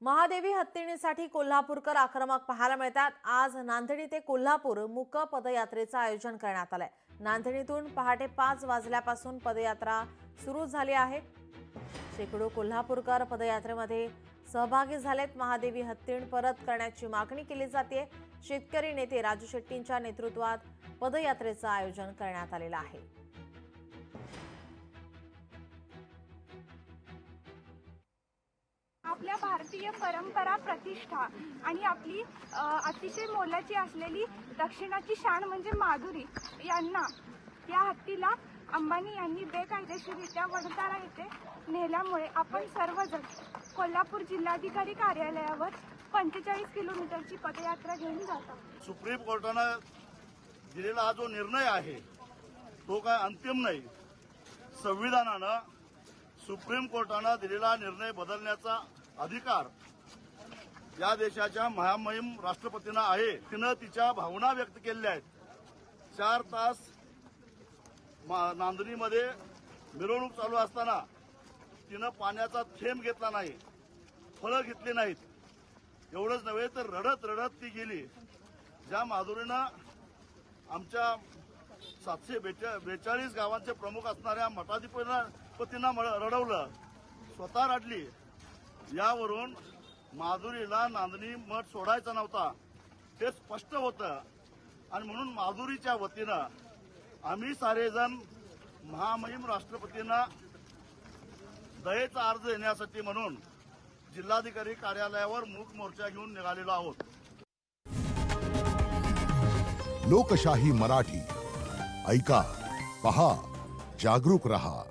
महादेवी हत्तीणीसाठी कोल्हापूरकर आक्रमक पाहायला मिळतात। आज नांदेड ते कोल्हापूर मूक पदयात्रेचं आयोजन करण्यात आलंय। नांदेडीतून पहाटे 5 वाजल्यापासून पदयात्रा सुरू झाली आहे। शेकडो कोल्हापूरकर पदयात्रेमध्ये सहभागी झालेत। महादेवी हत्तीण परत करण्याची मागणी केली जाते। शेतकरी नेते राजू शेट्टींच्या नेतृत्वात पदयात्रेचं आयोजन करण्यात आलेलं आहे। आपल्या भारतीय परंपरा, प्रतिष्ठा आणि आपली अतिशय मोलाची असलेली दक्षिणाची शान म्हणजे माधुरी यांना, या हत्तीला अंबानी यांनी बेकायदेशीररित्या वडताळा येथे नेल्यामुळे आपण सर्वजण कोल्हापूर जिल्हाधिकारी कार्यालयावर 45 किलोमीटरची पदयात्रा घेऊन जातात। सुप्रीम कोर्टाने दिलेला हा जो निर्णय आहे तो काय अंतिम नाही। संविधानानं सुप्रीम कोर्टाने दिलेला निर्णय बदलण्याचा अधिकार या देशाच्या महामहिम राष्ट्रपतींना आहे। तिनं तिच्या भावना व्यक्त केलेल्या आहेत। 4 तास नांदणीमध्ये मिरवणूक चालू असताना तिनं पाण्याचा थेंब घेतला नाही, फळं घेतली नाहीत। एवढंच नव्हे तर रडत रडत ती गेली। ज्या माधुरीनं आमच्या 742 गावांचे प्रमुख असणाऱ्या मठाधिपतींना रडवलं, स्वतः रडली। यावरून माधुरीला नांदणी मठ सोडायचा नव्हता हे स्पष्ट होतं। आणि म्हणून माधुरीच्या वतीनं आम्ही सारेजण महामहिम राष्ट्रपतींना दयेचा अर्ज देण्यासाठी म्हणून जिल्हाधिकारी कार्यालयावर मूक मोर्चा घेऊन निघालेलो आहोत। लोकशाही मराठी ऐका, पहा, जागरूक रहा।